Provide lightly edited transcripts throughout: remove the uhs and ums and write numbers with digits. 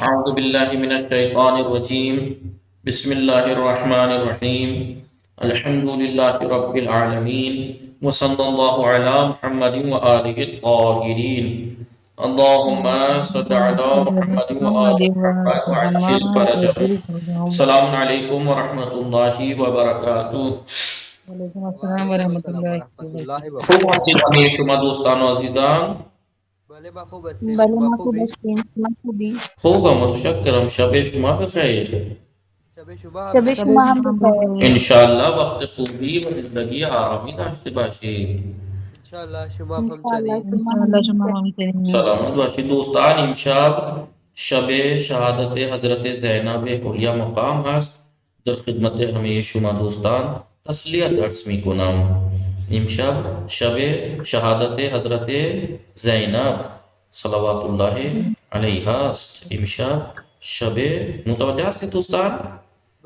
أعوذ بالله من الشيطان الرجيم بسم الله الرحمن الرحيم الحمد لله رب العالمين وصلى الله على محمد وآله الطاهرين اللهم صل على محمد وآل محمد وعجل فرجهم السلام عليكم ورحمة الله وبركاته. وعلیکم السلام وعلیکم ورحمۃ السلام اللہ ورحمۃ اللہ وبرکاتہ. خوب وبرکاتہ. هستید همه شما دوستان و عزیزان؟ بله ما خوب هستیم، بله شما ما خوب خوبی؟ هستیم. شما خوبی؟ خوبم متشکرم. شب شما بخیر. شب شما هم شب شب شما بخیر. هم شما بخیر. بخیر. انشاءالله وقت خوبی و زندگی آرامی داشته باشید. انشاءالله شما هم انشاءالله همچنین. شما انشاءاللہ هم شما بخیر. همچنین. سلامت باشید دوستان. امشب شب شهادت حضرت زینب علیه مقام هست. در خدمت همه شما دوستان تسلیت درس می کنم. امشب شب شهادت حضرت زینب صلوات الله علیها است. امشب شب متوجه هستید دوستان؟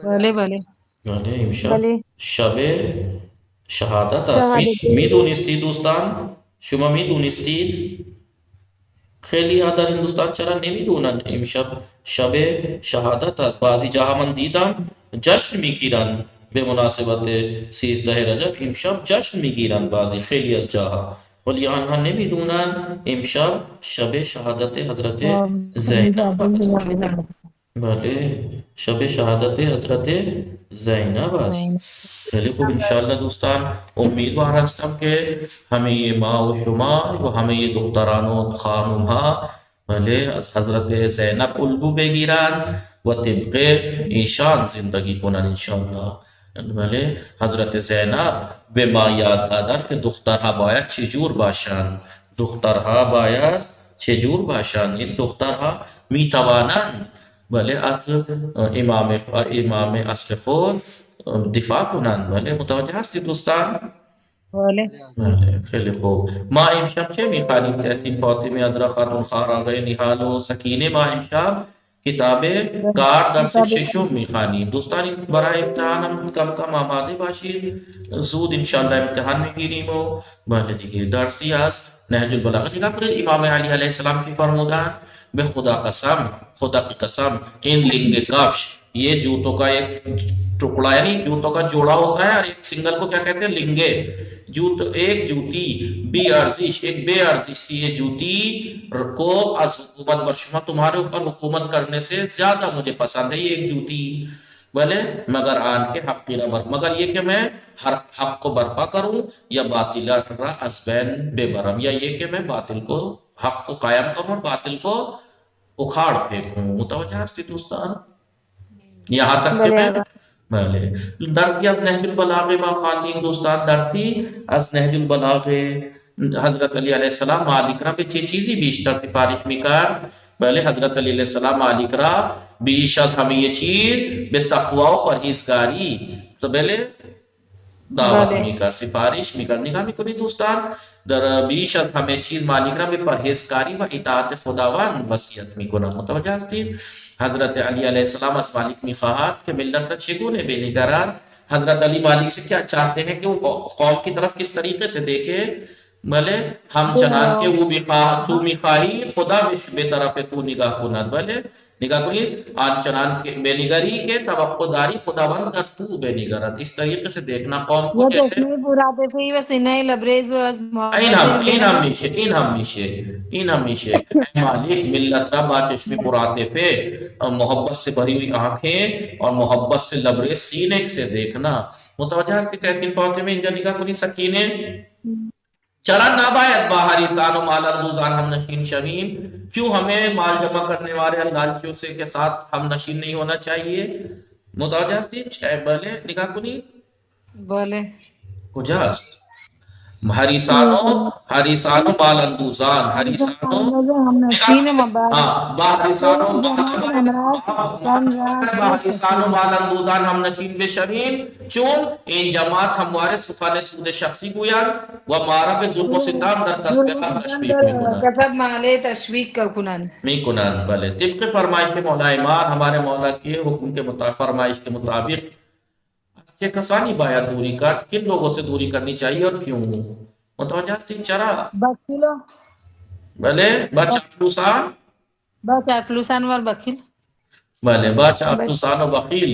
بله بله حضرت. بله. بله امشب بله شب شهادت است. شهادت. میدونستید دوستان؟ شما میدونستید؟ خیلی ها در هندوستان چرا نمیدونن امشب شب شهادت است. بعضی جاها من دیدم جشن میگیرن به مناسبت 13 رجب. امشب جشن میگیرن بعضی خیلی از جاها، ولی آنها نمیدونن امشب شب شهادت حضرت زینب است. بله شب شهادت حضرت زینب است. خیلی خوب. انشاءالله دوستان امیدوار هستم که همه ما و شما و همه دختران و خانم ها بله از حضرت زینب الگو بگیرن و طبق ایشان زندگی کنن انشاءالله. بله حضرت زینب به ما یاد دادن که دخترها باید چجور باشند. دخترها باید چجور باشند. این دخترها می توانند بله از امام اصل خود دفاع کنند. بله متوجه هستید دوستان؟ بله. بله حضرت. بله خیلی خوب. ما امشب چه میخوانیم؟ تحسین فاطمه عذرا خاتون خار آقای نهال و سکینه ما امشب کتاب کار درس ششم میخوانیم. دوستان این برای امتحان هم کم کم آماده باشید. زود انشاءالله امتحان میگیریم و بله دیگه درسی از نهج البلاغه. نگاه کنید امام علی علیه السلام کی فرمودن؟ به خدا قسم، خدا کی قسم ان لنگ کفش، یہ جوتوں کا ایک ٹکڑا یعنی جوتوں کا جوڑا ہوتا ہے اور ایک سنگل کو کیا کہتے ہیں؟ لنگے. ایک جوتی بی ارزش، ایک بے ارزش سی یہ جوتی کو از حکومت برشما تمہارے اوپر حکومت کرنے سے زیادہ مجھے پسند ہے یہ ایک جوتی. بلے مگر آن کے حق کی ربر، مگر یہ کہ میں ہر حق کو برپا کروں یا باطل را از بین بے برم، یا یہ کہ میں باطل کو حق کو قائم کروں اور باطل کو اکھاڑ پھینکوں. متوجہ ہستی دوستان؟ یہاں تک کہ بله میں آقا. بله درسی از نهج البلاغه ما خواندیم دوستان. درسی از نهج البلاغه حضرت علی علیه السلام مالک را به چه چیزی بیشتر سفارش میکرد؟ بله حضرت علی علیه السلام مالک را بیش از همه چیز به تقوا و پرهیزگاری تو بله دعوت بله. میکرد، سفارش میکرد. نگاه میکنید دوستان در بیش از همه چیز مالک را به پرهیزکاری و اطاعت خداوند وصیت میکنند. متوجه هستید؟ حضرت علی علیہ السلام از مالک میخواهد که ملت را چگونه بنگرد. حضرت علی مالک سے کیا چاہتے ہیں کہ وہ قوم کی طرف کس طریقے سے دیکھے؟ بلے ہم چنان کہ وہ تو میخواهی خدا به طرف تو نگاه کند. بلے نگاه کنید آن چنان کہ بے نگری کے توقع داری خداوند در تو بے نگرد. اس طریقے سے دیکھنا قوم کو یا جیسے چشمی پوراتے فی و سینه لبریز و از این محبت هم این بینما. هم میشه این هم میشه این هم میشه مالک ملت را با چشم پر عاطفه اور محبت سے بھری ہوئی آنکھیں اور محبت سے لبریز سینے سے دیکھنا. متوجہ ہستی تحسین فاطمه اینجا نگاه کنی سکینه چرا نباید با حریصان و مال اندوزان ہم نشین شویم؟ کیوں ہمیں مال جمع کرنے والے لالچیوں سے کے ساتھ ہم نشین نہیں ہونا چاہیے؟ متوجہ ہستی بلے نگاه کنی بله. کجاست حریصانو مال اندوزان حریصانو ہم نشین مبارک ہاں با حریصانو ایک جماعت ہمراہ تن رات با روز حریصانو تسلیم. مال اندوزان ہم نشین بشویم چون این جماعت همواره سخن سود شخصی گویند و مارا به ظلم و ستم در کسب حق تشویق میکنند کسب مالے تشویق کا کنن. میکنند. بلے طبق فرمائش کے مولا ایمان ہمارے مولا کے حکم کے مطابق فرمائش کے مطابق اچھے کسانی باید دوری کرد. کن لوگوں سے دوری کرنی چاہیے اور کیوں؟ متوجہ ہستی چرا بخیلو بلے بچافلوسان Baca tulisan war bakil. بله با چاپلوسان و بخیل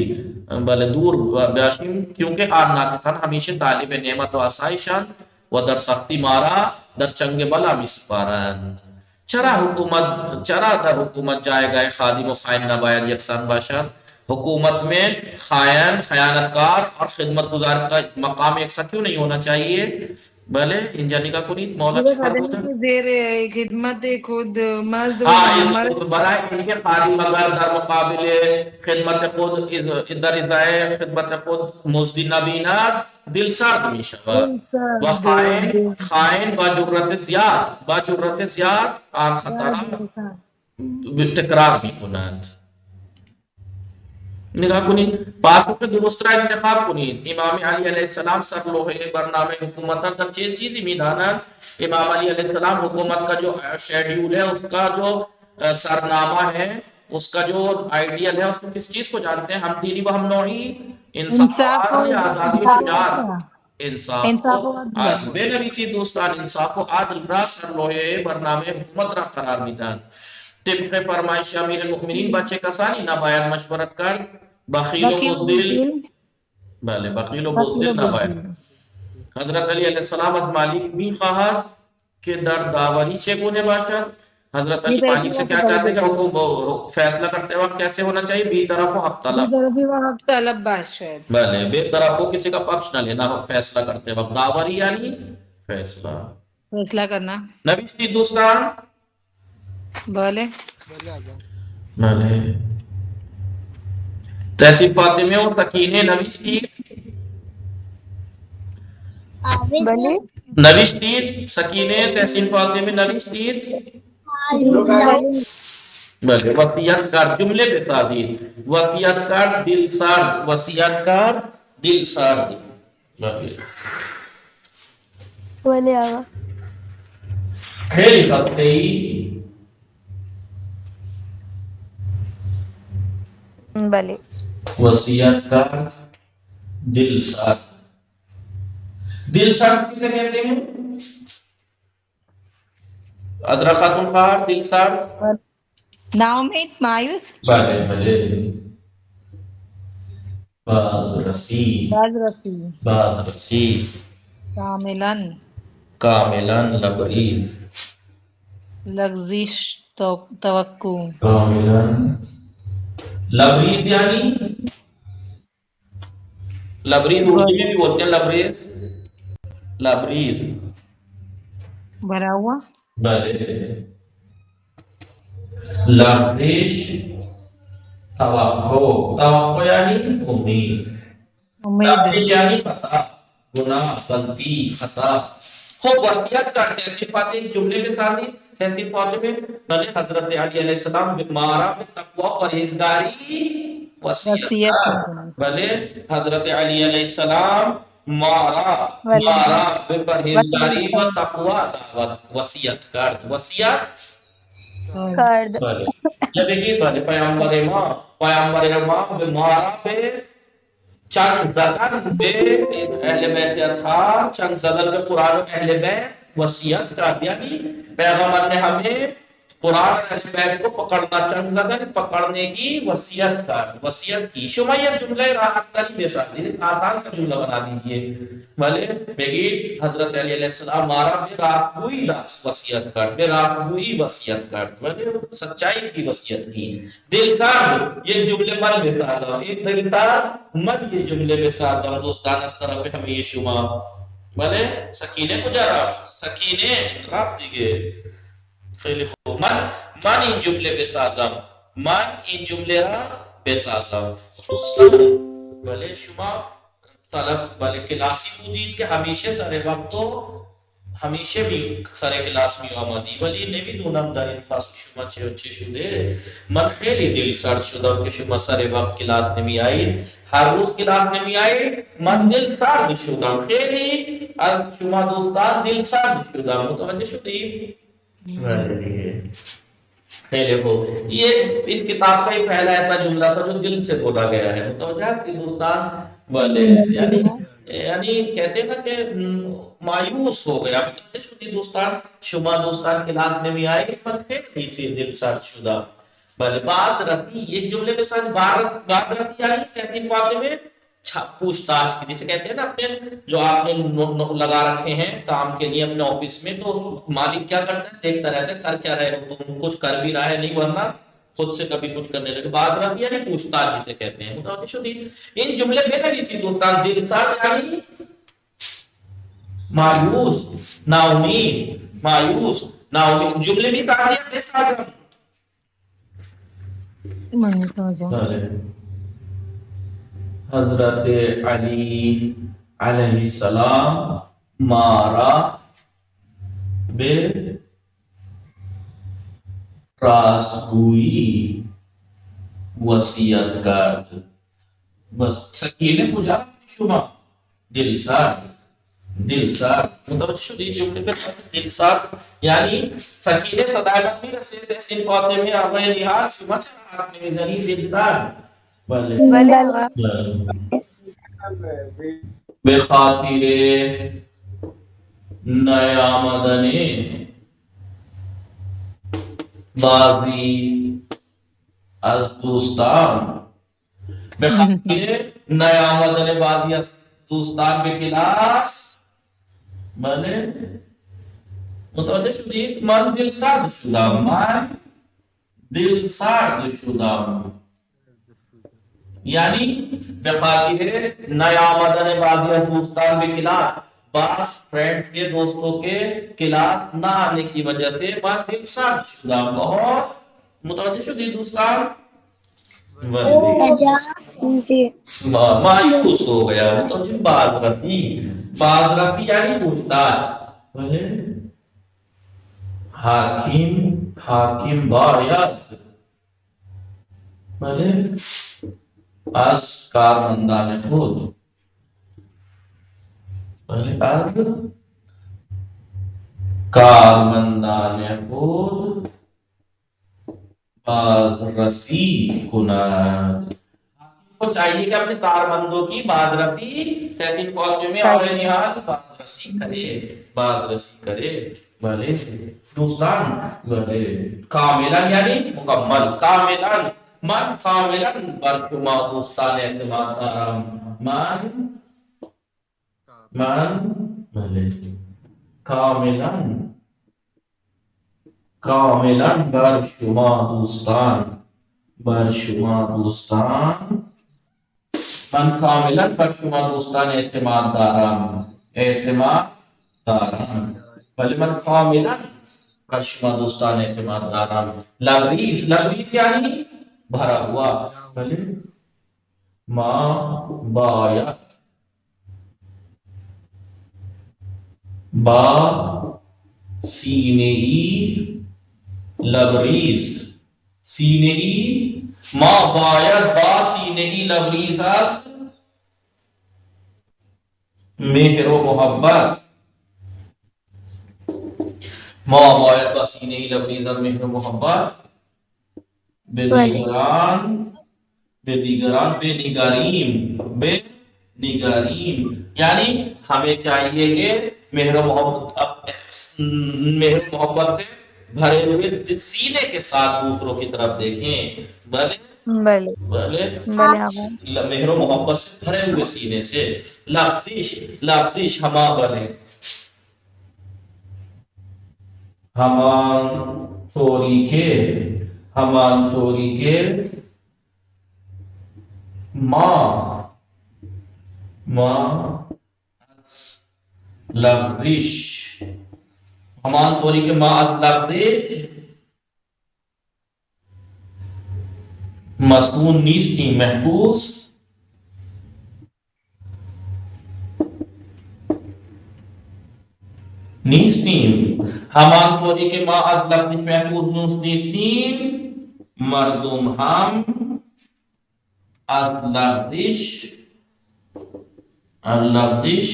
بله دور باشیم کیونکه آن ناکسان همیشه طالب نعمت و آسایشان و در سختی مارا در چنگ بلا می سپارند. چرا در حکومت جائے گئے خادم و خائن نباید یکسان باشند؟ حکومت میں خائن، خیانتکار اور خدمت گزار کا مقام یکساں کیوں نہیں ہونا چاہیے؟ بھلے انجانی کا کنید مولا Juga چفر kadang ہوتا itu zere khidmat khud mazd ہاں اس mar برائے ان کے خادم اگر در مقابل خدمت خود در ازائے خدمت خود مزدی نبینات دل سرد می شود و خائن با جرت زیاد آن خطرہ تکرار می کنند. نگاہ کنید پاسوں کے درست را انتخاب کنید. امام علی علیہ السلام سر لوہے برنامہ حکومت در چیزی میدانند. امام علی علیہ السلام حکومت کا جو شیڈیول ہے، اس کا جو سرنامہ ہے، اس کا جو آئیڈیل ہے، اس کو کس چیز کو جانتے ہیں؟ ہم دینی و ہم نوعی، انصاف و عدل، آزادی و شجاعت. انصاف و عدل. بے نویسی دوستان انصاف و عدل را سر لوہے برنامہ حکومت را قرار میدن. طبق فرمائش امیر المؤمنین بچے کسانی نباید مشورت کرد، بخیل و بزدل. بله بخیل و بزدل نباید. حضرت علی علیہ السلام از مالک می خواهد کہ در داوری چگونه باشد. حضرت علی مالک سے کیا چاہتے ہیں کہ فیصلہ کرتے وقت کیسے ہونا چاہیے؟ بی طرف و حق طلب. talab bashad. بله بے طرف ہو، کسی کا پکش نہ لینا ہو فیصلہ کرتے وقت. داوری یعنی فیصلہ. فیصلہ کرنا. نوشتی دوستان بولے بولے آجا بله تحصیل فاطمه و سکینه نوشتید؟ بولے نوشتید سکینه تحصیل فاطمه نوشتید؟ بله وصیت کار جمله بسازید. وصیت کار دل سرد، وصیت کار دل سرد. بولے آگا خیلی خسته ای؟ بلے وصیت کار دل سرد. دل سرد کسے کہتے ہیں؟ عذرا خاتون خواہر دل سرد. نا امید مایوس بله بله باز رسی کاملا لبریز لغزش توقع کاملا لبریز یعنی لبریز اردو میں بھی بولتے ہیں لبریز بھرا ہوا بله لغزش توقع یعنی امید. لغزش یعنی خطا، گناہ، غلطی، خطا. خوب وصیت کا تحصیل فاتح جملے میں سازی. تحصیل فاتح میں بلے حضرت علی علیہ السلام مارا تقوی پرہیزگاری وصیت. بلے حضرت علی علیہ السلام مارا پرہیزگاری و تقوی دعوت وصیت کرد. وصیت کرد بله جب یہ بله پیامبر ما به مارا به چنگ زدن به اهل بیت اطهار، چنگ زدن به قرآن و اهل بیت وصیت کرد. یعنی پیغمبر نے ہمیں قرآن و اہل بیت کو پکڑنا، چنگ زدن پکڑنے کی وصیت کی. شما یہ جملہ راحت تری بے ساتھ آسان سے جملہ بنا دیجئے. بھلے بگیر حضرت علی علیہ السلام مارا بے راستگوئی وصیت کرد. بھلے سچائی کی وصیت کی. دل سرد یہ جملے من بے ساتھ ایک دل سرد من یہ جملے بے ساتھ دوستان اس طرف ہمیں یہ شما بھلے سکینے کو جا رہا سکینے راب دیگے خیلی خوب من این جمله بسازم، من این جمله را بسازم. دوستان بله شما طلب بله کلاسی بودید که همیشه سر وقت و همیشه بی سر کلاس می آمدی، ولی نمیدونم در این فصل شما چه شده. من خیلی دل سرد شدم که شما سر وقت کلاس نمی آیید. هر روز کلاس نمی آیید من دل سرد شدم. خیلی از شما دوستان دل سرد شدم. متوجه شدید؟ خیلی خوب. یہ اس کتاب کا ہی پہلا ایسا جملہ تھا جو دل سے بولا گیا ہے. متوجہ ہے دوستان؟ بلے یعنی کہتے ہیں نا کہ مایوس ہو گیا. متوجہ شدی دوستان؟ شما دوستان کلاس میں بھی آئے پر خیلی سی دل سرد شدہ. بھلے باز رسی، ایک جملے میں ساتھ باز رسی یعنی تحسین فاطمے میں پوچھ تاچھ کی، جسے کہتے ہیں نا اپنے جو آپ نے لگا رکھے ہیں کام کے لیے اپنے آفس میں، تو مالک کیا کرتا ہے، دیکھتا رہتا ہے کر کیا رہے ہو تم، کچھ کر بھی رہا ہے نہیں، ورنہ خود سے کبھی کچھ کرنے لگے. باز رسی یعنی پوچھ تاچھ جسے کہتے ہیں. متوجہ شدید. ان جملے میں بھی سی دوستان دل ساز یعنی مایوس، نا امید، مایوس نا امید، جملے بھی سازیاں بے ساز. حضرت علی علیہ السلام مارا بے راستگوئی وصیت کرد. بس سکینے پجا شما دل ساد، دل ساد. متوجہ شدید جملے پہ دل ساد یعنی سکینے صداقت بھی رسے تحسین فاطمے آغای نہاد شما چرا آپ نے میزنی دل ساد. بلے بلے آقا. بے خاطر نیامدن بازی از دوستان، بے خاطر نیامدن بازی از دوستان به کلاس. بله متوجه شدید. من دل سرد شدم، من دل سرد شدم یعنی به خاطر نیامدن بعضی از دوستان به کلاس، بعض فرینڈز کے دوستوں کے کلاس نہ آنے کی وجہ سے من دل سرد شدم، بہت متوجہ شدید دوستان. جی. مایوس ہو گیا. متوجہ. باز رسی، باز رسی یعنی پوچھ تاچھ. حاکم، حاکم باید بله از کارمندان خود، بله از کارمندان خود بازرسی کند. کو چاہیے کہ اپنے کارمندوں کی بازرسی تحسین فاطمے میں اور نہاد بازرسی کرے، بازرسی کرے. بھلے دوستان بھلے کاملا یعنی مکمل، کاملا من کاملا بر شما دوستان اعتماد دارم، من بھلے کاملا کاملا بر شما دوستان، بر شما دوستان، من کاملا بر شما دوستان اعتماد دارم، اعتماد دارم. بھلے من کاملا بر شما دوستان اعتماد دارم. لبریز، لبریز یعنی بھرا ہوا. بھلے ما باید با سینه ای لبریز، سینه ای ما باید با سینه ای لبریز است مهر و محبت، ما باید با سینه ای لبریز از مهر و محبت به دیگران، به دیگران بنگریم، بنگریم یعنی ہمیں چاہیے کہ مہر و محبت سے بھرے ہوئے سینے کے ساتھ دوسروں کی طرف دیکھیں. بھلے بلے بھلے بلے آقا. مہر و محبت سے بھرے ہوئے سینے سے. لغزش، لغزش ہما بھلے ہمان چوری کے، ہمان چوری کے ما از لغزش، ہمان طوری کے ما از لغزش مسکون نیستی، محفوظ نیستیم. ہمان طوری کے ما از لغزش محفوظ نیستیم مردم ہم از لغزش، لغزش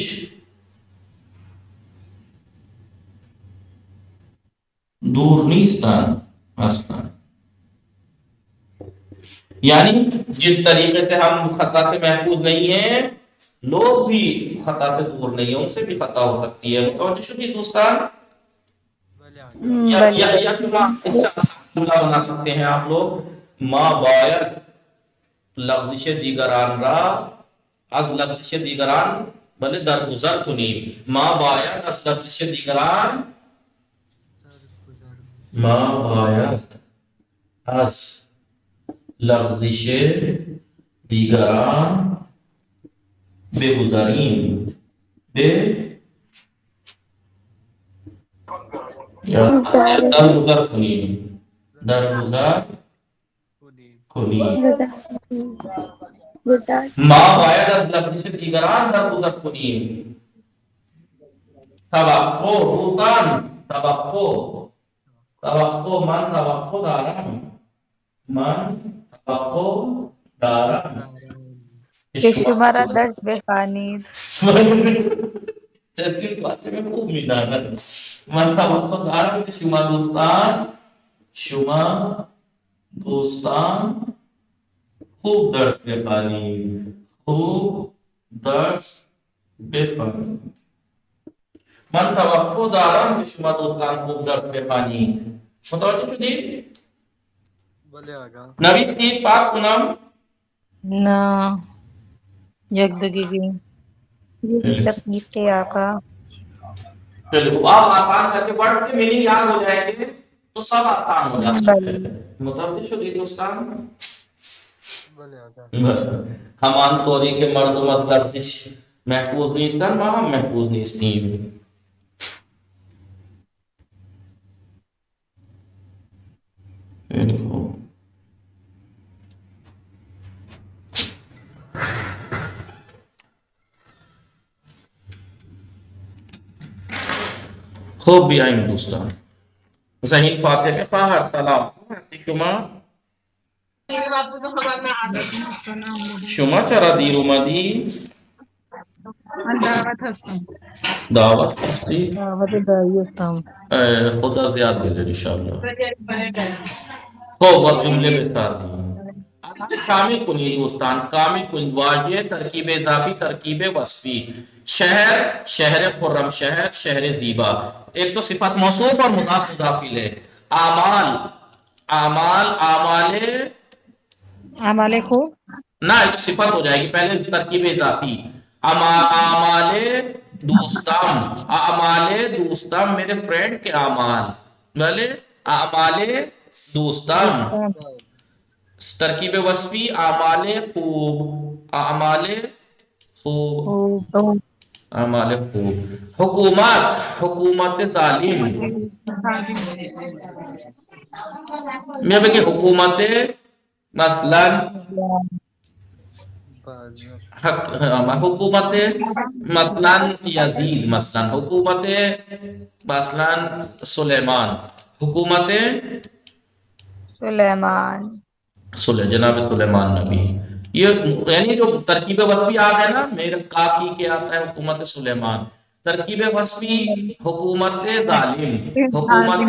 دور نیستن اصلا. یعنی جس طریقے سے ہم خطا سے محفوظ نہیں ہیں، لوگ بھی خطا سے دور نہیں ہیں، ان سے بھی خطا ہو سکتی ہے. متوجہ شدید دوستان. یا شما اس سے آسان جملہ بنا سکتے ہیں آپ لوگ، ما باید لغزش دیگران را از لغزش دیگران بله درگذر کنیم. ما باید از لغزش دیگران، ما باید از لغزش دیگران بگذاریم، یا درگذر کنیم، درگذر کنیم. گزار ما باید از لغزش دیگران درگذر کنیم. توقع روتن، توقع من توقع دارم، من توقع دارم که شما را دست بخوانید. تسلیم باتیں میں خوب میدانم. من توقع دارم که شما دوستان خوب درس بخوانید، خوب درس بخوانید. من توقع دارم که شما دوستان خوب درس بخوانید. متوجه شدید؟ بله آقا. نوشتید پاک کنم؟ نه، یک دقیقه. یہ تکلیف کے آقا چلو آپ آسان کر کے ورڈ کے میننگ یاد ہو جائیں گے تو سب آسان ہو جاتا ہے. متوجہ شدید دوستان؟ بله آقا. ہمان طوری کے مردم از لغزش محفوظ نیستن ما هم محفوظ نیستیم. خوب بیاییم دوستان. زهین فاطمه خواهر سلام. هستی شما چرا دیر اومدی؟ من دعوت هستم. دعوت هستی؟ دعوت دایی هستم. خدا زیاد بده انشاءالله. خب جمله بسازیم. کامل کنید دوستان، کامل کنید. واژه ترکیب اضافی، ترکیب وصفی. شہر خرم، شہر زیبا. ایک تو صفت موصوف اور مضاف مضاف الیہ. اعمال خوب نہ ایک صفت ہو جائے گی، پہلے ترکیب اضافی. اعمال دوستم میرے فرینڈ کے اعمال، بھلے اعمال دوستم. ترکیب وصفی اعمال خوب، اعمال خوب. حکومت ظالم، میں بھئی حکومت مثلا حکومت مثلا یزید، مثلا حکومت مثلا سلیمان، حکومت جناب سلیمان نبی. یہ یعنی جو ترکیب وصفی آ گئے نا، میرے کاکی کے آتا ہے حکومت سلیمان. ترکیب وصفی حکومت ظالم، حکومت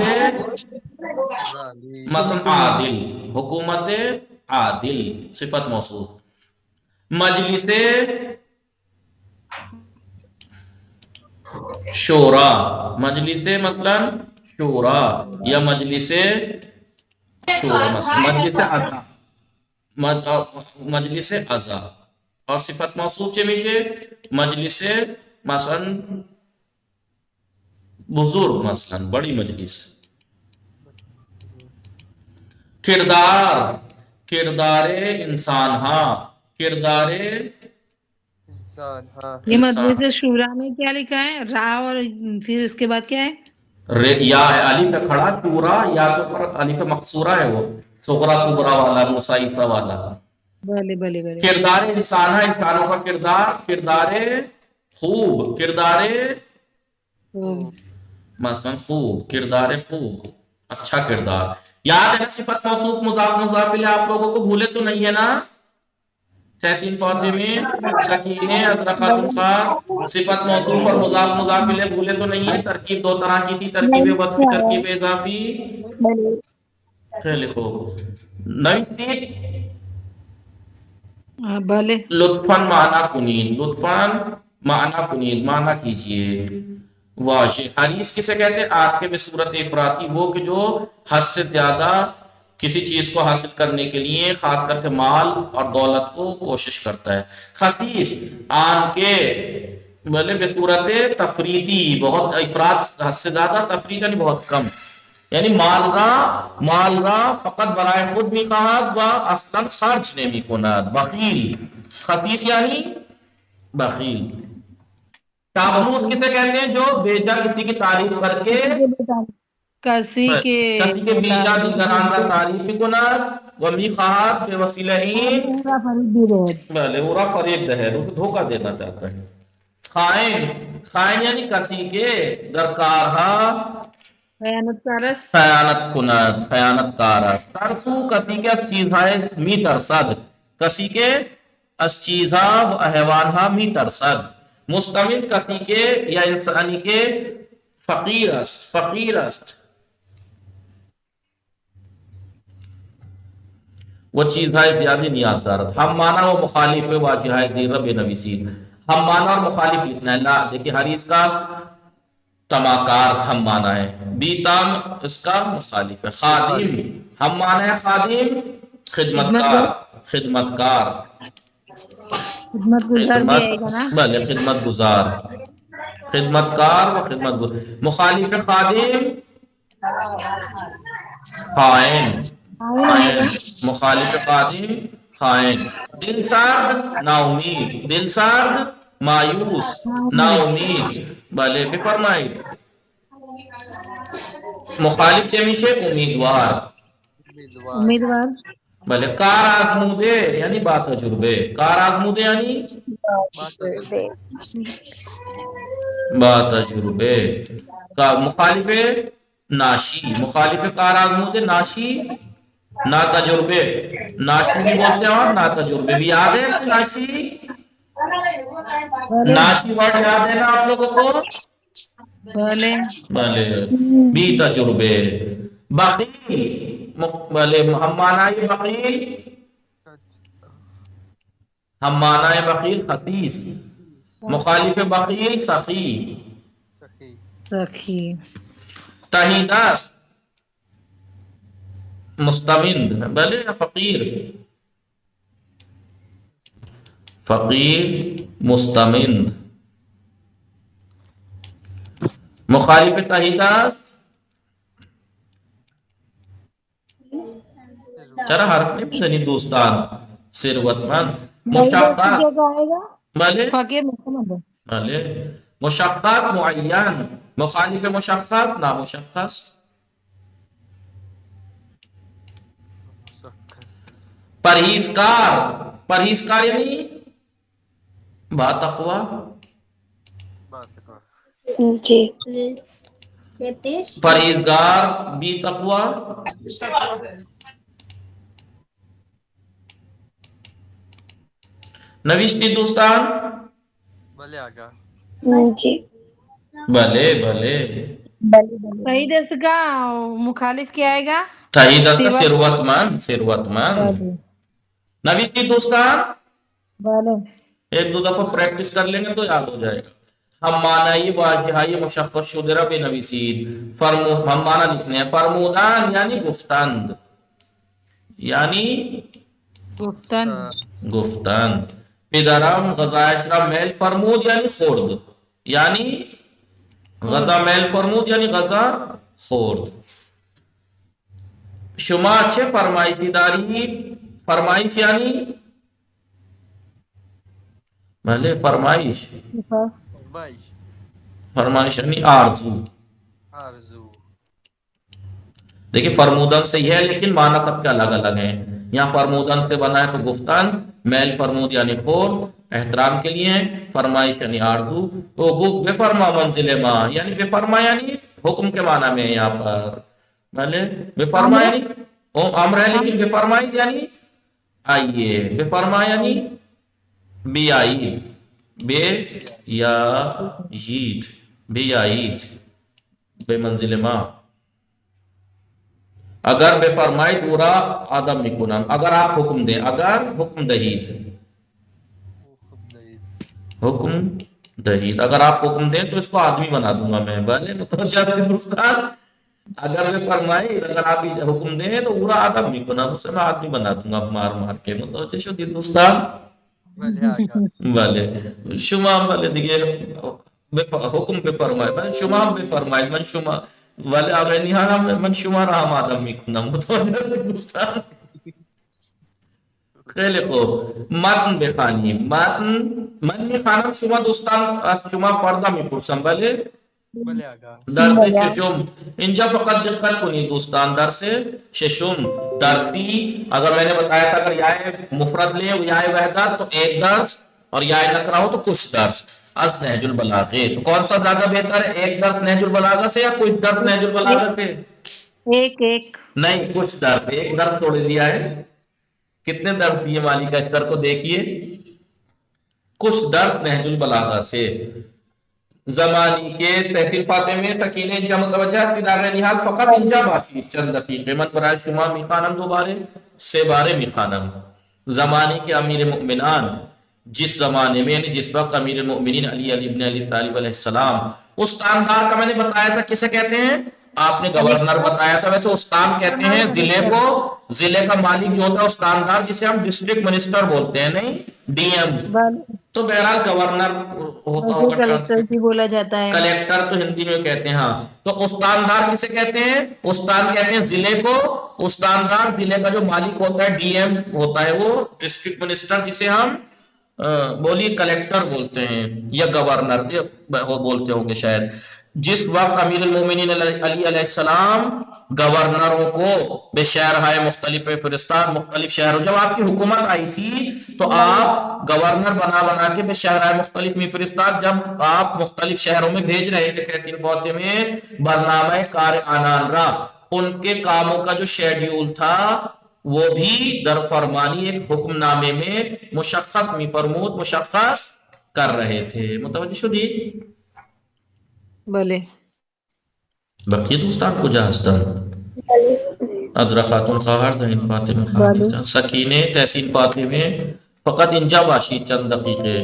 مثلا عادل، حکومت عادل صفت موصوف. مجلس شورا، مجلس مثلا شورا یا مجلس شورا مثلا مجلس عزا. اور صفت موصوف چه میشه؟ مجلس مثلا بزرگ، مثلا بڑی مجلس. کردار انسان ہاں، کردار انسان ہاں. یہ مدرسہ شورا میں کیا لکھا ہے؟ را اور پھر اس کے بعد کیا ہے؟ یا ہے الف پہ کھڑا، شورا یا کے اوپر الف مقصورہ ہے، وہ صغرا کبرا والا، موسیٰ عیسیٰ والا. بھلے بھلے بھلے. کردار انسان ہے، انسانوں کا کردار. کردار خوب، کردار مثلا خوب، کردار خوب اچھا کردار. یاد ہے صفت موصوف مضاف مضاف الیہ آپ لوگوں کو بھولے تو نہیں ہے نا؟ تحسین فاطمہ، سکینہ، ازرا خاتون خان، صفت موصوف اور مضاف مضاف الیہ بھولے تو نہیں ہے؟ ترکیب دو طرح کی تھی، ترکیب وصفی، ترکیب اضافی. خیلی خوب. نوشتید بھلے. لطفاً معنی کنید، لطفاً معنی کنید، معنی کیجئے. واضح. حریص کسے کہتے ہیں؟ آگ کے بصورت افراطی، وہ کہ جو حد سے زیادہ کسی چیز کو حاصل کرنے کے لیے خاص کر کے مال اور دولت کو کوشش کرتا ہے. خسیس آن کے بولے بصورت تفریطی، بہت افراط حد سے زیادہ، تفریط یعنی بہت کم، یعنی مال را فقط برائے خود بھی خواہد و اصلا خرچ نمی کند. بخیل. خسیس یعنی بخیل. چاپلوس کسے کہتے ہیں؟ جو بیجا کسی کی تعریف کر کے کسی کے کسی کے بیجا دیگران را تعریف کند و می خواہد بے وسیلہ این پورا فرید بھی رہے. بلے اورا فریب دہے، اسے دھوکہ دینا چاہتا ہے. خائن. خائن یعنی کسی کے درکارہا خیانت کارس. خیانت کند، خیانت کار است. ترسو کسی کے اس چیزہائے می ترسد، کسی کے اس چیزہا و احوانہا می ترسد. مستمد کسی کے یا انسانی کے فقیر است، فقیر است. وہ چیزہائے زیادہ نیاز دارت. ہم مانا و مخالف واجہائے زیرہ بے نویسید. ہم مانا اور مخالف لکھنا ہے. لا دیکھیں حریص کا تماکار ہم مانا ہے، بیتام اس کا مخالف ہے. خادم ہم مانا ہے خادم خدمتکار، خدمتکار، خدمت گزار بھی آئے گا نا. بلے خدمت گزار، خدمتکار و خدمت گزار. مخالف خادم خائن، خائن. مخالف خادم خائن. دل سرد نا امید، دل سرد مایوس، نا امید. بلے بے فرمائی. مخالف سے ہمیشہ امیدوار. امیدوار. بلے کار آزمودے یعنی با تجربے، کار آزمودے یعنی با تجربے. مخالف ناشی، مخالف کار آزمودے ناشی، نا تجربے. ناشی بھی بولتے ہیں اور نا تجربے بھی. یاد ہے کہ ناشی، ناشی ورڈ یاد ہے نا آپ لوگوں کو؟ بولے بلے بی تجربے. بخیل. بلے ہم مانا ہے بخیل، ہم مانا ہے بخیل خسیس. مخالف بخیل سخی. رکھی. تہیدست مستمند. بلے فقیر، فقیر مستمند. مخالف تہیدست چرا حرف نہیں بزنی دوستان. ثروت مند. مشقت. آئے گا بلے فقیر مستمد. بلے مشقت معین. مخالف مشقت نامشخص. پرہیزکار. پرہیزکار یعنی با تقوی. جی. پرہیزگار بی تقوی. نوشتی دوستان. بلے آگا. جی. بھلے بھلے. صحیح دست کا مخالف کیا آئے گا؟ تہیدست ثروت مند، ثروت مند. نوشتی دوستان بولے. ایک دو دفعہ پریکٹس کر لیں گے تو یاد ہو جائے گا. ہم معنی واجہائی مشخص شدہ بے نویسید. ہم معنی لکھنے ہیں. فرمودان یعنی گفتند، یعنی گفتن. گفتند. پدرم غذا اشرا میل فرمود یعنی خورد، یعنی غذا میل فرمود یعنی غذا خورد. شما چه فرمایشی داری؟ فرمایش یعنی بھلے فرمائش، فرمائش یعنی آرزو. آرزو. دیکھیں فرمودن سے یہ ہے لیکن معنی سب کے الگ الگ ہیں. یہاں فرمودن سے بنا ہے تو گفتن، میل فرمود یعنی خور احترام کے لیے ہے، فرمائش یعنی آرزو. وہ گفت بے فرما منزل ماں یعنی بے فرما یعنی حکم کے معنی میں ہے یہاں پر. بھلے بے فرما یعنی امر ہے لیکن بے فرمائی یعنی آئیے. بے فرما یعنی بی آئید، بے یا یید، بے آئید بے منزل ماں. اگر بے فرمائی پورا آدم نکنم، اگر آپ حکم دیں، اگر حکم دہید، حکم دہید، اگر آپ حکم دیں تو اس کو آدمی بنا دوں گا میں. بھلے متوجہ ہندوستان اگر میں فرمائی اگر آپ حکم دیں تو پورا آدم میکنم اسے میں آدمی بنا دوں گا مار مار کے. متوجہ شد ہندوستان؟ بله آقا. بله شما هم بله دیگه حکم بفرمایید من شما هم بفرمایید من شما ولی آقای هم من شما را هم آدم میکنم. متوجه دوستان؟ خیلی خوب متن بخوانیم. متن من میخوانم شما دوستان از شما فردا میپرسم. بله بله آقا. درس ششم اینجا فقط دقت کنید دوستان. درس ششم درسی اگر میں نے بتایا تھا اگر یائے مفرد لے یائے وحدت تو ایک درس اور یائے نکرہ ہو تو کچھ درس. از نہج البلاغے تو کون سا زیادہ بہتر ہے، ایک درس نہج البلاغہ سے یا کچھ درس نہج البلاغہ سے؟ ایک نہیں کچھ درس. ایک درس توڑ دیا ہے. کتنے درس دیے مالک اشتر کو دیکھیے. کچھ درس نہج البلاغہ سے. زمانی کے تحصیل فاتح میں سکینہ انجا متوجہ استدار نحال فقط انجا باشید چند دقیقے من برای شما میخوانم دوبارے سه بارے میخوانم. زمانی کے امیر مؤمنان جس زمانے میں یعنی جس وقت امیر المؤمنین علی ابن علی طالب علیہ السلام استاندار کا میں نے بتایا تھا کسے کہتے ہیں، آپ نے گورنر بتایا تھا. ویسے استان کہتے ہیں ضلع کو، ضلع کا مالک جو ہوتا ہے استاندار جسے ہم ڈسٹرکٹ منسٹر بولتے ہیں، نہیں ڈی ایم. تو بہرحال گورنر ہوتا ہوگا، کلیکٹر بھی بولا جاتا ہے. کلیکٹر تو ہندی میں کہتے ہیں. ہاں تو استاندار کسے کہتے ہیں؟ استان کہتے ہیں ضلع کو. استاندار ضلع کا جو مالک ہوتا ہے ڈی ایم ہوتا ہے وہ ڈسٹرکٹ منسٹر جسے ہم بولیے کلیکٹر بولتے ہیں یا گورنر بولتے ہوں گے شاید. جس وقت امیر المومنین علی علیہ السلام گورنروں کو بے شہرہائے مختلف میں فرستاد. مختلف شہروں جب آپ کی حکومت آئی تھی تو آپ گورنر بنا بنا کے بے شہرہائے مختلف میں فرستاد. جب آپ مختلف شہروں میں بھیج رہے تھے تحصیل فاتح میں برنامہ کار آنان را، ان کے کاموں کا جو شیڈیول تھا وہ بھی در فرمانی ایک حکم نامے میں مشخص می فرمود مشخص کر رہے تھے. متوجہ شدی؟ بلے بقیہ دوستان کجا هستن؟ عذرا خاتون خواهر زمین فاطمه خواهر سکینه تحسین فاطمه فقط اینجا باشید چند دقیقه.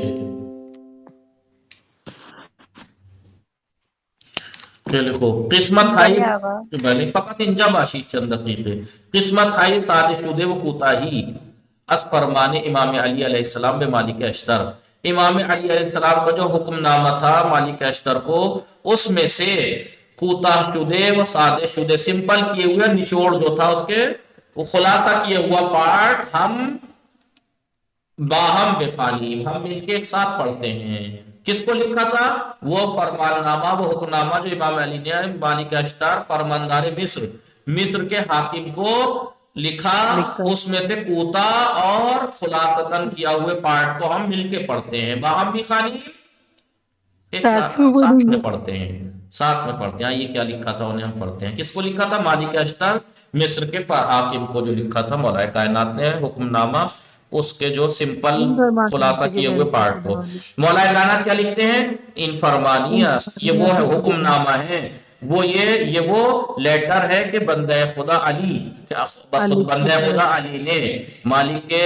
خیلی خوب. قسمت های بله فقط اینجا باشید چند دقیقه. قسمت های ساده شده و کوتاهی از فرمان امام علی علیہ السلام به مالک اشتر. امام علی علیہ السلام کا جو حکم نامہ تھا مالک اشتر کو، اس میں سے کوتاہ شدے و سادے شدے سمپل کیے ہوئے نچوڑ جو تھا اس کے وہ خلاصہ کیا ہوا پارٹ ہم باہم بخانیم ہم مل کے ایک ساتھ پڑھتے ہیں. کس کو لکھا تھا؟ وہ فرمان نامہ وہ حکم نامہ جو امام علی نے مالک اشتر فرماندار مصر کے حاکم کو لکھا. اس میں سے کوتا اور خلاصتاً کیا ہوئے پارٹ کو ہم مل کے پڑھتے ہیں. باہم بھی خانی ایک ساتھ میں پڑھتے ہیں، ساتھ میں پڑھتے ہیں. یہ کیا لکھا تھا انہیں ہم پڑھتے ہیں. کس کو لکھا تھا؟ مالک اشتر مصر کے حاکم کو جو لکھا تھا مولا کائنات نے حکم نامہ، اس کے جو سمپل خلاصہ کیے ہوئے پارٹ کو. مولا کائنات کیا لکھتے ہیں؟ انفرمانیس، یہ وہ ہے حکم نامہ ہے، وہ یہ وہ لیٹر ہے کہ بندہ خدا علی بندہ خدا علی نے مالک کے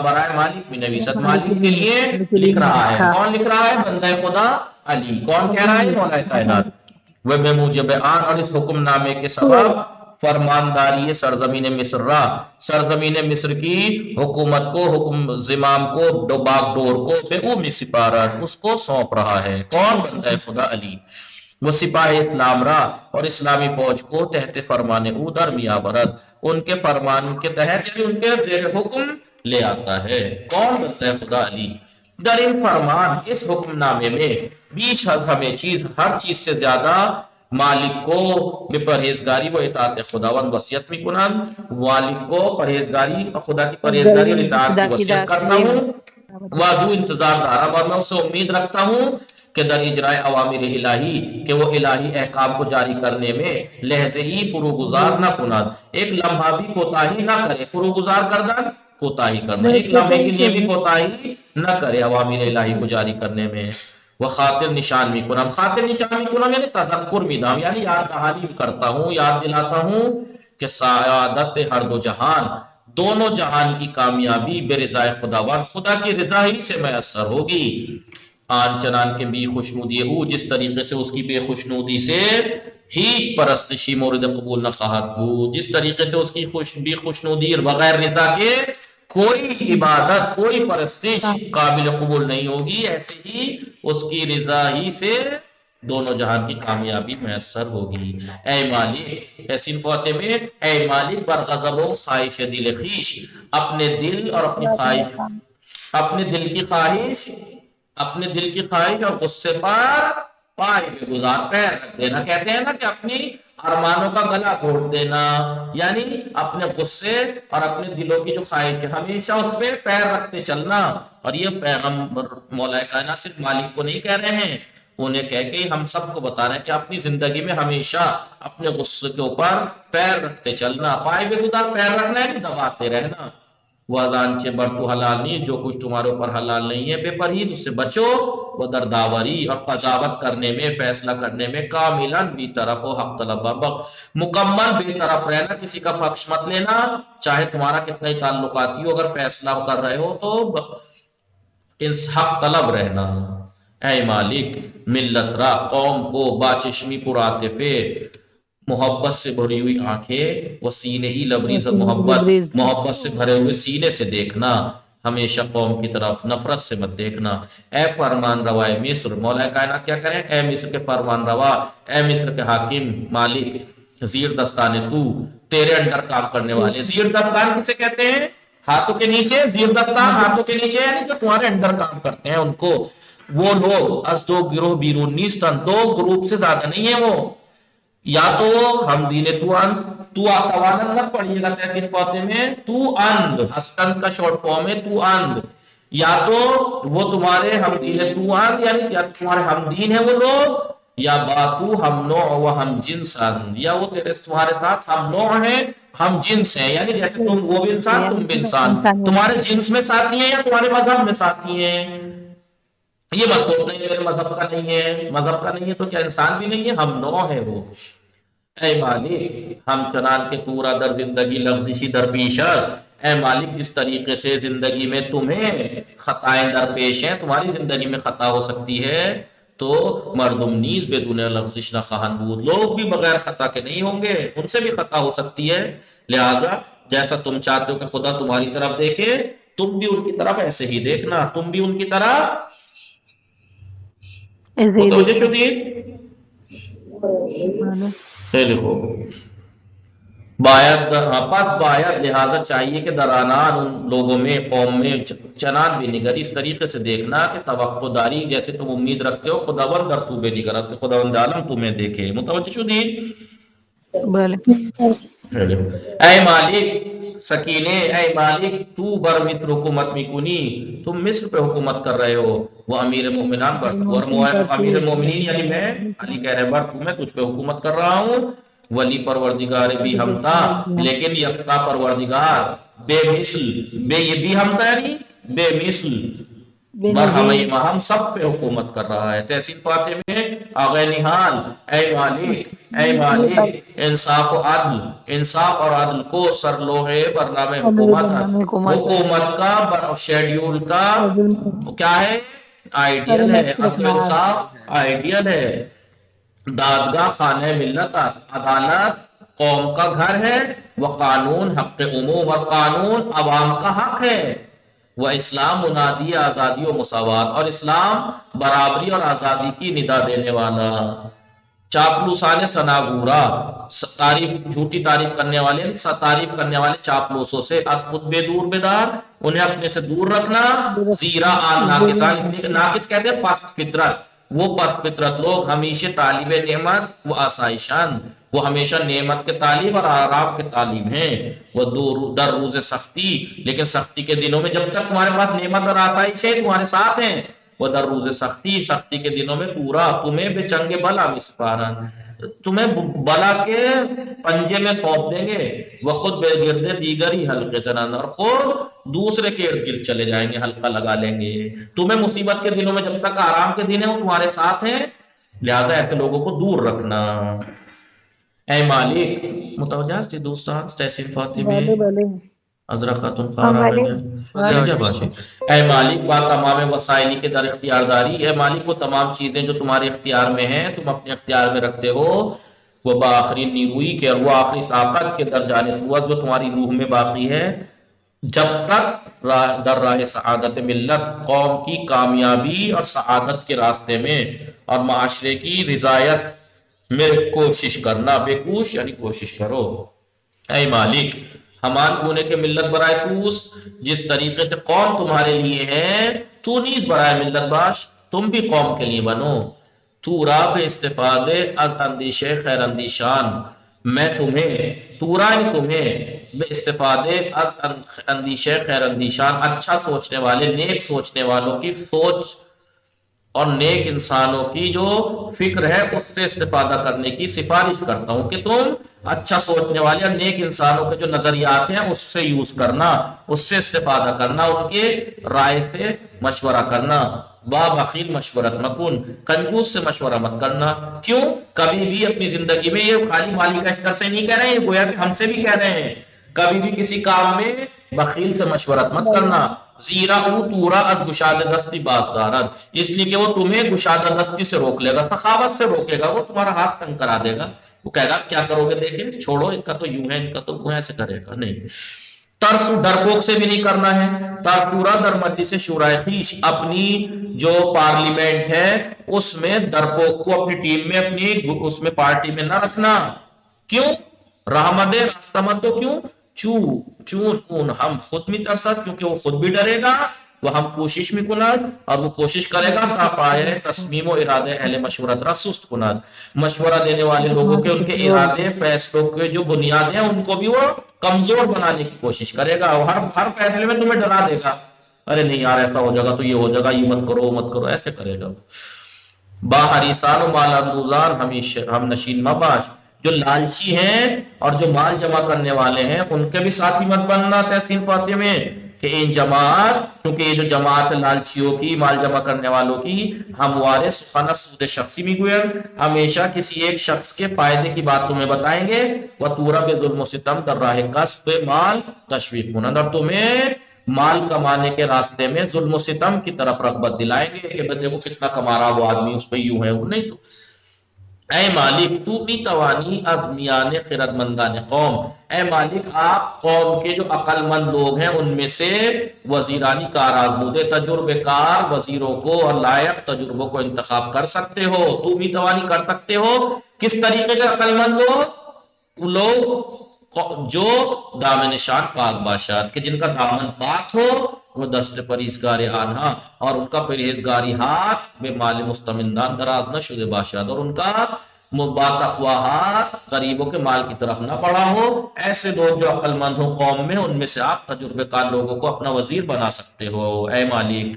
برائے مالک بھی نویست مالک کے لیے لکھ رہا ہے. کون لکھ رہا ہے؟ بندہ خدا علی. کون کہہ رہا ہے؟ مولا کائنات. وہ بے موجب آن اور اس حکم نامے کے سبب فرمانداری سرزمین مصر را، سرزمین مصر کی حکومت کو حکم زمام کو باغ ڈور کو بے اومی سپارت اس کو سونپ رہا ہے. کون؟ بندہ خدا علی. وہ سپاہ اسلام را اور اسلامی فوج کو تحت فرمان او در میاں برد ان کے فرمان کے تحت یعنی ان کے زیر حکم لے آتا ہے. کون؟ بندہ خدا علی. در ان فرمان اس حکم نامے میں بیش از ہمیں چیز ہر چیز سے زیادہ مالک کو بے پرہیزگاری و اطاعت خداوند وصیت می کنند. مالک کو پرہیزگاری خدا کی پرہیزگاری اور اطاعت کی وصیت کرتا ہوں. واضح انتظار دارا اور میں اس سے امید رکھتا ہوں کہ در اجرائے اوامر الہی کہ وہ الہی احکام کو جاری کرنے میں لہذے ہی فروگزار نہ کند، ایک لمحہ بھی کوتاہی نہ کرے. فروگزار کردن کوتاہی کرنا، ایک لمحے کے لیے بھی کوتاہی نہ کرے عوامر الہی کو جاری کرنے میں. وہ خاطر نشان می کنم، خاطر نشان می کنم یعنی تذکر می دام یعنی یاد دہانی کرتا ہوں، یاد دلاتا ہوں کہ سعادت ہر دو جہان، دونوں جہان کی کامیابی بے رضا خداوند خدا کی رضا ہی سے میسر ہوگی. آن چنان کے بی خوشنودی او، جس طریقے سے اس کی بے خوشنودی سے ہیچ پرستشی مورد قبول نہ خواہد بود، جس طریقے سے اس کی بی خوشنودی بغیر رضا کے کوئی عبادت کوئی پرستش قابل قبول نہیں ہوگی، ایسے ہی اس کی رضا ہی سے دونوں جہان کی کامیابی میسر ہوگی۔ اے مالک تحسین فاتح میں اے مالک بر غضب و خواہش دل خویش، اپنے دل اور اپنی خواہش، اپنے دل کی خواہش، اپنے دل کی خواہش اور غصے پر پائے بے گزار پیر رکھ دینا، کہتے ہیں نا کہ اپنی ارمانوں کا گلا گھونٹ دینا، یعنی اپنے غصے اور اپنے دلوں کی جو خواہش ہے ہمیشہ اس پہ پیر رکھتے چلنا۔ اور یہ پیغمبر مولا کائنات صرف مالک کو نہیں کہہ رہے ہیں، انہیں کہہ کے ہم سب کو بتا رہے ہیں کہ اپنی زندگی میں ہمیشہ اپنے غصے کے اوپر پیر رکھتے چلنا، پائے بے گزار پیر رکھنا ہے کہ دباتے رہنا۔ وہ ازانچے بر تو حلال نہیں، جو کچھ تمہارے اوپر حلال نہیں ہے بے پرہیز اس سے بچو، وہ درداوری اور قضاوت کرنے میں، فیصلہ کرنے میں کاملاً بھی طرف و حق طلب، مکمل بے طرف رہنا، کسی کا پکش مت لینا، چاہے تمہارا کتنا ہی تعلقاتی ہو، اگر فیصلہ کر رہے ہو تو حق طلب رہنا۔ اے مالک ملت را قوم کو باچشمی پرعاطفے، محبت سے بھری ہوئی آنکھیں، وہ سینے ہی لبریز محبت سے بھرے ہوئے سینے سے دیکھنا، ہمیشہ قوم کی طرف نفرت سے مت دیکھنا۔ اے فرمان روا مصر، مولا کائنات کیا کریں، اے مصر کے فرمان روا، اے مصر کے حاکم مالک، زیر دستان تو، تیرے انڈر کام کرنے والے۔ زیر دستان کسے کہتے ہیں؟ ہاتھوں کے نیچے، زیر دستان ہاتھوں کے نیچے یعنی جو تمہارے انڈر کام کرتے ہیں ان کو، وہ لوگ از دو گروہ بیرون نیستن، دو گروپ سے زیادہ نہیں ہے وہ، یا تو ہم دین تو اند، تو توانند مت پڑھیے گا تحسین فاتح میں، تو اند ہستند کا شارٹ فارم ہے تو اند، یا تو وہ تمہارے ہم دین تو اند یعنی یا تمہارے ہم دین ہے وہ لوگ، یا باتو ہم نوع و ہم جنس اند، یا وہ تمہارے ساتھ ہم نوع ہیں ہم جنس ہیں، یعنی جیسے تم وہ بھی انسان تم بھی انسان، تمہارے جنس میں ساتھی ہیں یا تمہارے مذہب میں ساتھی ہیں۔ یہ مسئلہ نہیں میرے مذہب کا نہیں ہے، مذہب کا نہیں ہے تو کیا انسان بھی نہیں ہے، ہم نوع ہے وہ۔ اے مالک ہم چنان کے پورا در زندگی لغزشی درپیش ہے، اے مالک جس طریقے سے زندگی میں تمہیں خطائیں درپیش ہیں، تمہاری زندگی میں خطا ہو سکتی ہے تو مردم نیز بدون لغزش نہ خواہند بود، لوگ بھی بغیر خطا کے نہیں ہوں گے، ان سے بھی خطا ہو سکتی ہے، لہذا جیسا تم چاہتے ہو کہ خدا تمہاری طرف دیکھے تم بھی ان کی طرف ایسے ہی دیکھنا، تم بھی ان کی طرف متوجہ شدید؟ لکھو باید پس باید لہذا چاہیے کہ درانان ان لوگوں میں قوم میں چنان بھی نگر، اس طریقے سے دیکھنا کہ توقع داری جیسے تم امید رکھتے ہو خداوند در تو بے نگرت کہ خداوند عالم تمہیں دیکھے۔ متوجہ شدید؟ اے مالک سکینے، اے مالک تو بر مصر حکومت میکنی، تم مصر پہ حکومت کر رہے ہو، وہ امیر مومنان بر تو، اور امیر مومنین یعنی میں علی کہہ رہے بر تو میں تجھ پہ حکومت کر رہا ہوں، ولی پروردگار بھی ہمتا لیکن یکتا پروردگار، بے مثل، بے یہ بھی ہمتا یعنی بے مثل، ہم سب پہ حکومت کر رہا ہے۔ تحسین فاتح میں آغا نحال اے مالک، اے مالک انصاف و عدل، انصاف اور عدل کو سر لوہے برنامہ حکومت کا شیڈیول کا کیا ہے، آئیڈیل ہے، عدل و انصاف آئیڈیل ہے، دادگاہ خانہ ملت، عدالت قوم کا گھر ہے، وہ قانون حق عموم، اور قانون عوام کا حق ہے، وہ اسلام منادی آزادی و مساوات، اور اسلام برابری اور آزادی کی ندا دینے والا، چاپلوسان سناگورا تعریف جھوٹی تعریف کرنے والے تعریف کرنے والے چاپلوسوں سے از خود بے دور بیدار، انہیں اپنے سے دور رکھنا، زیرا آن ناقصان، اس لیے کہ ناقص کہتے ہیں پست فطرت، وہ پست فطرت لوگ ہمیشہ طالب نعمت و آسائشان، وہ ہمیشہ نعمت کے طالب اور آرام کے طالب ہیں، وہ در روز سختی، لیکن سختی کے دنوں میں جب تک تمہارے پاس نعمت اور آسائش ہے تمہارے ساتھ ہیں، وہ در روز سختی، سختی کے دنوں میں پورا تمہیں بے چنگ بلا میں سپارن، تمہیں بلا کے پنجے میں سونپ دیں گے، وہ خود بے گردے دیگر ہی حلقے زنان، اور خود دوسرے کے ارد گرد چلے جائیں گے، حلقہ لگا لیں گے، تمہیں مصیبت کے دنوں میں جب تک آرام کے دن ہیں وہ تمہارے ساتھ ہیں، لہذا ایسے لوگوں کو دور رکھنا۔ اے مالک متوجہ سے دوستان تحسین فاتح میں عذرا خاتون ہاں خواہر مالک جا باشی اے مالک با تمام وسائلی کے در اختیار داری، اے مالک وہ تمام چیزیں جو تمہارے اختیار میں ہیں تم اپنے اختیار میں رکھتے ہو، وہ بآخری نیروئی کے اور وہ آخری طاقت کے در جانب قوت جو تمہاری روح میں باقی ہے، جب تک در راہ سعادت ملت، قوم کی کامیابی اور سعادت کے راستے میں اور معاشرے کی رضایت میں کوشش کرنا، بے کوش یعنی کوشش کرو۔ اے مالک ہمان گونے کے ملت برائے توس، جس طریقے سے قوم تمہارے لیے ہے تو نیز برائے ملت باش، تم بھی قوم کے لیے بنو۔ تو را بے استفادے از اندیشے خیر اندیشان، میں تمہیں تورا تمہیں بے استفادے از اندیشے خیر اندیشان، اچھا سوچنے والے نیک سوچنے والوں کی سوچ اور نیک انسانوں کی جو فکر ہے اس سے استفادہ کرنے کی سفارش کرتا ہوں کہ تم اچھا سوچنے والے اور نیک انسانوں کے جو نظریات ہیں اس سے یوز کرنا، اس سے استفادہ کرنا، ان کے رائے سے مشورہ کرنا۔ با بخیل مشورت مکن، کنجوس سے مشورہ مت کرنا۔ کیوں؟ کبھی بھی اپنی زندگی میں، یہ خالی مالی کا اشتر سے نہیں کہہ رہے ہیں، یہ گویا کہ ہم سے بھی کہہ رہے ہیں، کبھی بھی کسی کام میں بخیل سے مشورت مت کرنا۔ زیرا او تورا از گشادہ دستی باز دارد، اس لیے کہ وہ تمہیں گشادہ دستی سے روک لے گا، سخاوت سے روکے گا، وہ تمہارا ہاتھ تنگ کرا دے گا، وہ کہے گا کیا کرو گے، دیکھیں چھوڑو، ان کا تو یوں ہے، ان کا تو وہ ایسے کرے گا، نہیں۔ ترس ڈرپوک سے بھی نہیں کرنا ہے۔ ترس پورا در مجلس شورائے خویش، اپنی جو پارلیمنٹ ہے اس میں ڈرپوک کو اپنی ٹیم میں، اپنی اس میں پارٹی میں نہ رکھنا۔ کیوں؟ رحمت راستہ مت دو، کیوں؟ چون ہم خود میں ترسد، کیونکہ وہ خود بھی ڈرے گا، وہ ہم کوشش میں کناد، اور وہ کوشش کرے گا تا پائے تصمیم و ارادے اہل مشورت را سست کناد، مشورہ دینے والے لوگوں کے ان کے ارادے فیصلوں کے جو بنیاد ہیں ان کو بھی وہ کمزور بنانے کی کوشش کرے گا، اور ہر فیصلے میں تمہیں ڈرا دے گا، ارے نہیں یار ایسا ہو جائے گا تو یہ ہو جائے گا، یہ مت کرو وہ مت کرو، ایسے کرے گا۔ باہریسان و مال اندوزان ہم نشین مباش، جو لالچی ہیں اور جو مال جمع کرنے والے ہیں ان کے بھی ساتھی مت بننا تحسین فاتح میں، کہ ان جماعت، کیونکہ یہ جو جماعت لالچیوں کی، مال جمع کرنے والوں کی، ہموارے سخن سود شخصی بھی گوئر، ہمیشہ کسی ایک شخص کے فائدے کی بات تمہیں بتائیں گے، وَتُورَ بِظُلْمُ و ستم در راہ کسب مال تشویق کنند، اور تمہیں مال کمانے کے راستے میں ظلم و ستم کی طرف رغبت دلائیں گے کہ بندے کو کتنا کما رہا وہ آدمی، اس پہ یوں ہے وہ نہیں۔ تو اے مالک تو بھی توانی از میان خرد مندان قوم، اے مالک آپ قوم کے جو عقل مند لوگ ہیں ان میں سے وزیرانی کار آزمودے تجربے کار وزیروں کو اور لائق تجربوں کو انتخاب کر سکتے ہو، تو بھی توانی کر سکتے ہو۔ کس طریقے کے عقل مند لوگ جو دامن شان پاک باشد، کہ جن کا دامن پاک ہو، وہ دست پرہیزگار آنہا، اور ان کا پرہیزگاری ہاتھ بے مال مستمندان دراز نہ شدے باشد، اور ان کا با ہاتھ غریبوں کے مال کی طرف نہ پڑا ہو۔ ایسے لوگ جو عقل مند ہو قوم میں، ان میں سے آپ تجربے کار لوگوں کو اپنا وزیر بنا سکتے ہو۔ اے مالک،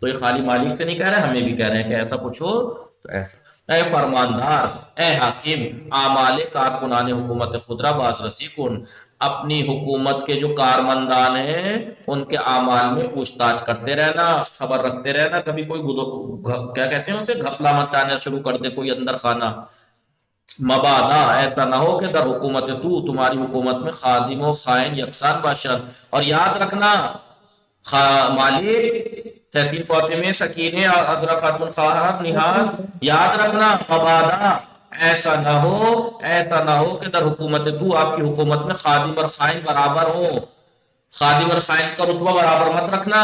تو یہ خالی مالک سے نہیں کہہ رہے، ہمیں بھی کہہ رہے ہیں کہ ایسا کچھ ہو تو ایسا۔ اے فرماندار، اے حاکم، اعمال کارکنان حکومت خودرا باز رسی کن، اپنی حکومت کے جو کارمندان ہیں ان کے اعمال میں پوچھ تاچھ کرتے رہنا، خبر رکھتے رہنا، کبھی کوئی کیا کہتے ہیں اسے، گھپلا مت آنا شروع کر دے کوئی اندر خانہ۔ مبادا، ایسا نہ ہو کہ در حکومت تمہاری حکومت میں خادم و خائن یکساں باشد، اور یاد رکھنا مالک تحصیل فاطمہ سکینے اور عذرا خاتون خواہر نہاد، یاد رکھنا مبادا ایسا نہ ہو کہ در حکومت آپ کی حکومت میں خادم اور خائن برابر ہو، خادم اور خائن کا رتبہ برابر مت رکھنا،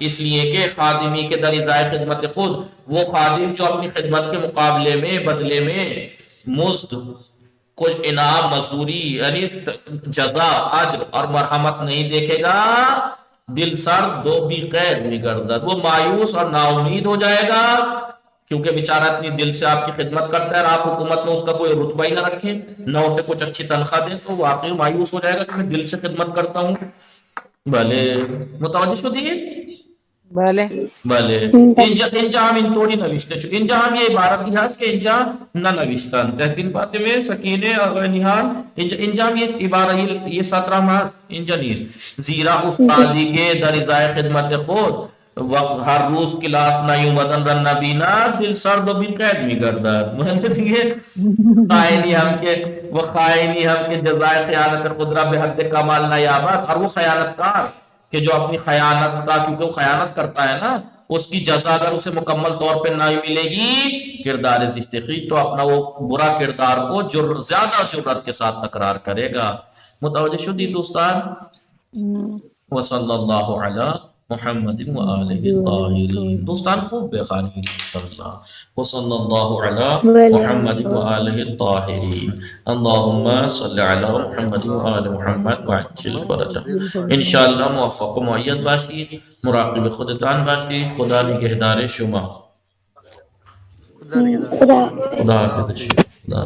اس لیے کہ خادمی کے در ازائے خدمت خود، وہ خادم جو اپنی خدمت کے مقابلے میں بدلے میں مزد کوئی انعام مزدوری یعنی جزا اجر اور مرحمت نہیں دیکھے گا، دل سر دو بھی قید نگردد، وہ مایوس اور نا امید ہو جائے گا، کیونکہ بیچارہ اتنی دل سے آپ کی خدمت کرتا ہے اور آپ حکومت میں اس کا کوئی رتبہ ہی نہ رکھیں، نہ اسے کچھ اچھی تنخواہ دیں، تو واقعی مایوس ہو جائے گا کہ میں دل سے خدمت کرتا ہوں۔ بھلے متوجہ شو دیئے بھلے بھلے انجام ان توڑی نوشتے شو، انجام یہ عبارت دی ہے کہ انجام نہ نوشتن تحسین فاطمہ سکینے اور نہال، انجام یہ عبارت یہ 17 ماہ انجانیس، زیرا استادی کے در ازائے خدمت خود ہر روز کلاس نہ یوں بدن رن نبینا دل سرد و بین قید می گردد مطلب یہ خائنی ہم کے وہ خائنی ہم کے جزائے خیانت خود را بے حد کمال نہ یابد. اور وہ خیانت کار کہ جو اپنی خیانت کا، کیونکہ وہ خیانت کرتا ہے نا، اس کی جزا اگر اسے مکمل طور پہ نہ ملے گی کردار زشتخی، تو اپنا وہ برا کردار کو زیادہ جرات کے ساتھ تکرار کرے گا. متوجہ شدی دوستان؟ وصلی اللہ علی محمد و آلہ الطاہرین. دوستان خوب بخاری انشاءاللہ. وصلی اللہ علی محمد و آلہ الطاہرین. اللہم صلی علی محمد و آل محمد وعجل فرجہ. انشاءاللہ موفق و معید باشید، مراقب خودتان باشید. خدا نگہدار شما. خدا نگہدار. خدا خدا حافظ. خدا